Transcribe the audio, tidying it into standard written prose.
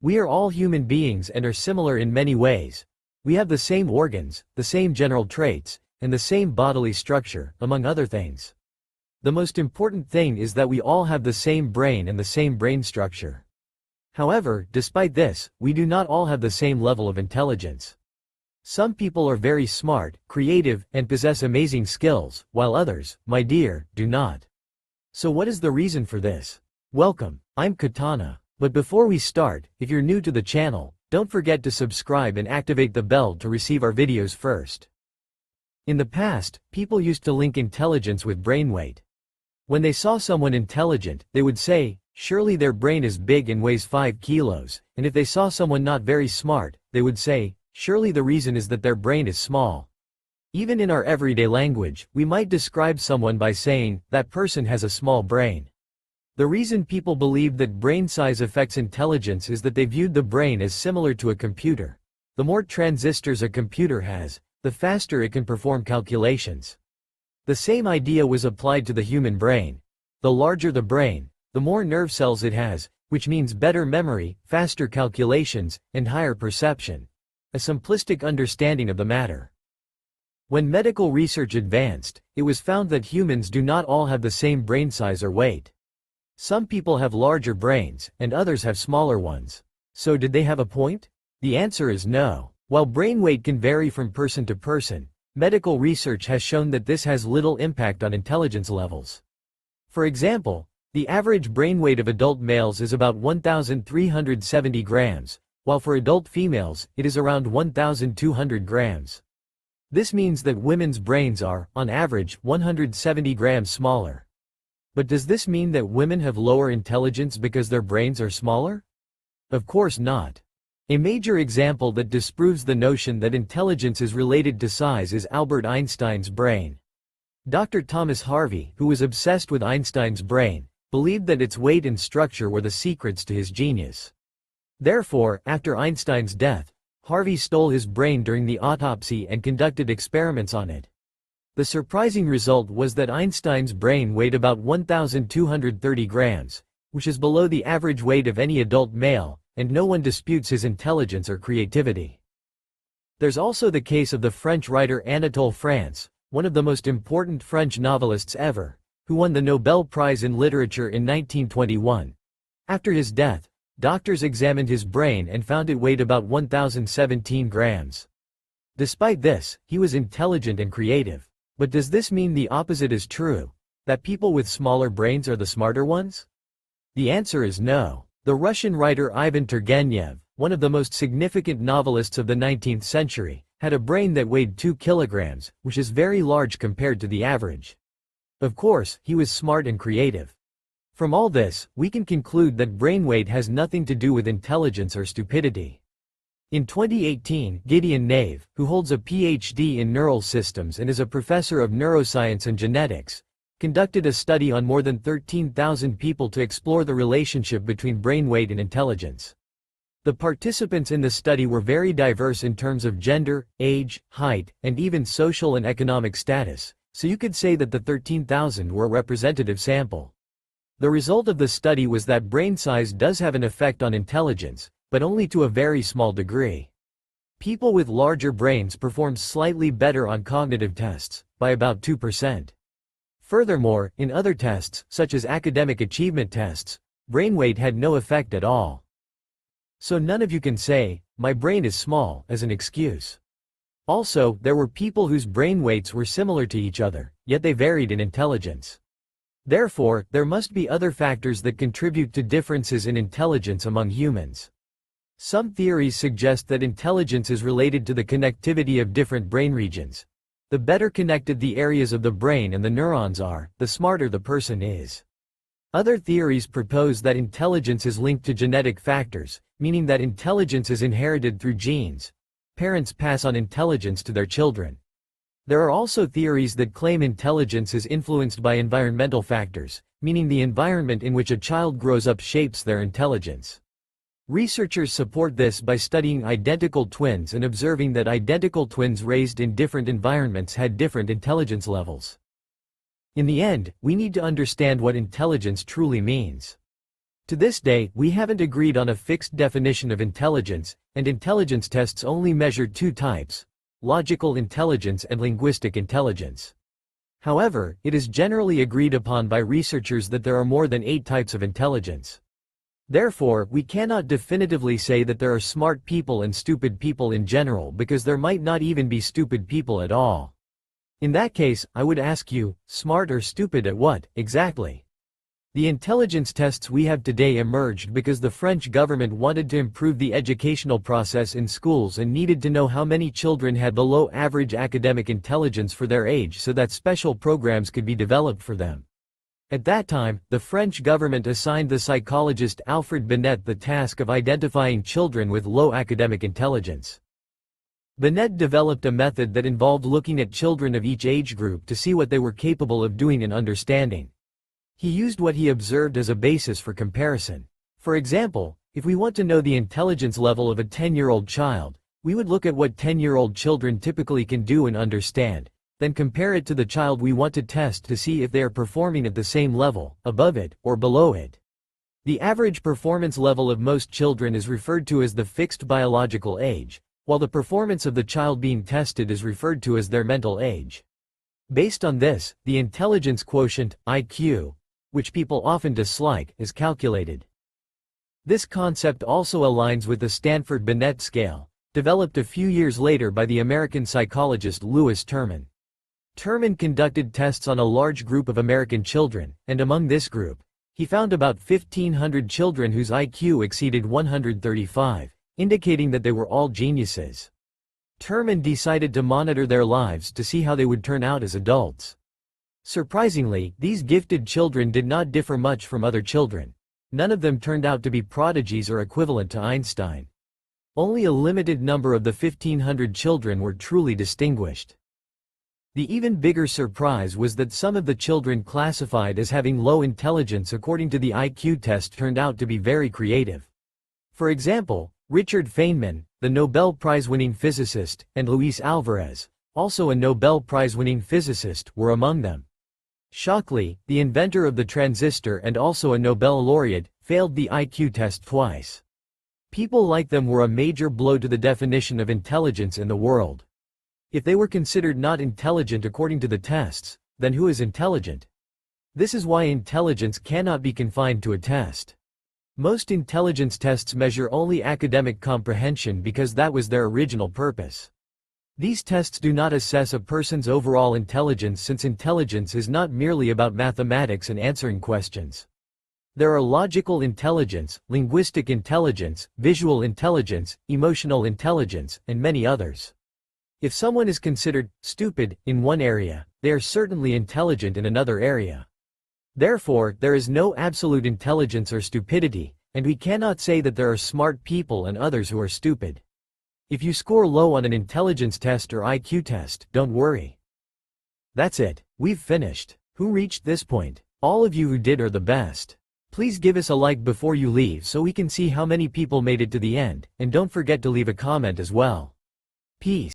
We are all human beings and are similar in many ways. We have the same organs, the same general traits, and the same bodily structure, among other things. The most important thing is that we all have the same brain and the same brain structure. However, despite this, we do not all have the same level of intelligence. Some people are very smart, creative, and possess amazing skills, while others, my dear, do not. So what is the reason for this? Welcome, I'm Katana. But before we start, if you're new to the channel, don't forget to subscribe and activate the bell to receive our videos first. In the past, people used to link intelligence with brain weight. When they saw someone intelligent, they would say, surely their brain is big and weighs 5 kilos, and if they saw someone not very smart, they would say, surely the reason is that their brain is small. Even in our everyday language, we might describe someone by saying, that person has a small brain. The reason people believe that brain size affects intelligence is that they viewed the brain as similar to a computer. The more transistors a computer has, the faster it can perform calculations. The same idea was applied to the human brain. The larger the brain, the more nerve cells it has, which means better memory, faster calculations, and higher perception. A simplistic understanding of the matter. When medical research advanced, it was found that humans do not all have the same brain size or weight. Some people have larger brains, and others have smaller ones. So did they have a point? The answer is no. While brain weight can vary from person to person, medical research has shown that this has little impact on intelligence levels. For example, the average brain weight of adult males is about 1,370 grams, while for adult females, it is around 1,200 grams. This means that women's brains are, on average, 170 grams smaller. But does this mean that women have lower intelligence because their brains are smaller? Of course not. A major example that disproves the notion that intelligence is related to size is Albert Einstein's brain. Dr. Thomas Harvey, who was obsessed with Einstein's brain, believed that its weight and structure were the secrets to his genius. Therefore, after Einstein's death, Harvey stole his brain during the autopsy and conducted experiments on it. The surprising result was that Einstein's brain weighed about 1,230 grams, which is below the average weight of any adult male, and no one disputes his intelligence or creativity. There's also the case of the French writer Anatole France, one of the most important French novelists ever, who won the Nobel Prize in Literature in 1921. After his death, doctors examined his brain and found it weighed about 1,017 grams. Despite this, he was intelligent and creative. But does this mean the opposite is true? That people with smaller brains are the smarter ones? The answer is no. The Russian writer Ivan Turgenev, one of the most significant novelists of the 19th century, had a brain that weighed 2 kilograms, which is very large compared to the average. Of course, he was smart and creative. From all this, we can conclude that brain weight has nothing to do with intelligence or stupidity. In 2018, Gideon Nave, who holds a PhD in neural systems and is a professor of neuroscience and genetics, conducted a study on more than 13,000 people to explore the relationship between brain weight and intelligence. The participants in the study were very diverse in terms of gender, age, height, and even social and economic status, so you could say that the 13,000 were a representative sample. The result of the study was that brain size does have an effect on intelligence, but only to a very small degree. People with larger brains performed slightly better on cognitive tests, by about 2%. Furthermore, in other tests, such as academic achievement tests, brain weight had no effect at all. So none of you can say, my brain is small, as an excuse. Also, there were people whose brain weights were similar to each other, yet they varied in intelligence. Therefore, there must be other factors that contribute to differences in intelligence among humans. Some theories suggest that intelligence is related to the connectivity of different brain regions. The better connected the areas of the brain and the neurons are, the smarter the person is. Other theories propose that intelligence is linked to genetic factors, meaning that intelligence is inherited through genes. Parents pass on intelligence to their children. There are also theories that claim intelligence is influenced by environmental factors, meaning the environment in which a child grows up shapes their intelligence. Researchers support this by studying identical twins and observing that identical twins raised in different environments had different intelligence levels. In the end, we need to understand what intelligence truly means. To this day, we haven't agreed on a fixed definition of intelligence, and intelligence tests only measure two types: logical intelligence and linguistic intelligence. However, it is generally agreed upon by researchers that there are more than 8 types of intelligence. Therefore, we cannot definitively say that there are smart people and stupid people in general, because there might not even be stupid people at all. In that case, I would ask you, smart or stupid at what, exactly? The intelligence tests we have today emerged because the French government wanted to improve the educational process in schools and needed to know how many children had below average academic intelligence for their age so that special programs could be developed for them. At that time, the French government assigned the psychologist Alfred Binet the task of identifying children with low academic intelligence. Binet developed a method that involved looking at children of each age group to see what they were capable of doing and understanding. He used what he observed as a basis for comparison. For example, if we want to know the intelligence level of a 10-year-old child, we would look at what 10-year-old children typically can do and understand, then compare it to the child we want to test to see if they are performing at the same level, above it, or below it. The average performance level of most children is referred to as the fixed biological age, while the performance of the child being tested is referred to as their mental age. Based on this, the intelligence quotient, IQ, which people often dislike, is calculated. This concept also aligns with the Stanford-Binet scale, developed a few years later by the American psychologist Lewis Terman. Terman conducted tests on a large group of American children, and among this group, he found about 1,500 children whose IQ exceeded 135, indicating that they were all geniuses. Terman decided to monitor their lives to see how they would turn out as adults. Surprisingly, these gifted children did not differ much from other children. None of them turned out to be prodigies or equivalent to Einstein. Only a limited number of the 1,500 children were truly distinguished. The even bigger surprise was that some of the children classified as having low intelligence according to the IQ test turned out to be very creative. For example, Richard Feynman, the Nobel Prize-winning physicist, and Luis Alvarez, also a Nobel Prize-winning physicist, were among them. Shockley, the inventor of the transistor and also a Nobel laureate, failed the IQ test twice. People like them were a major blow to the definition of intelligence in the world. If they were considered not intelligent according to the tests, then who is intelligent? This is why intelligence cannot be confined to a test. Most intelligence tests measure only academic comprehension because that was their original purpose. These tests do not assess a person's overall intelligence, since intelligence is not merely about mathematics and answering questions. There are logical intelligence, linguistic intelligence, visual intelligence, emotional intelligence, and many others. If someone is considered stupid in one area, they are certainly intelligent in another area. Therefore, there is no absolute intelligence or stupidity, and we cannot say that there are smart people and others who are stupid. If you score low on an intelligence test or IQ test, don't worry. That's it, we've finished. Who reached this point? All of you who did are the best. Please give us a like before you leave so we can see how many people made it to the end, and don't forget to leave a comment as well. Peace.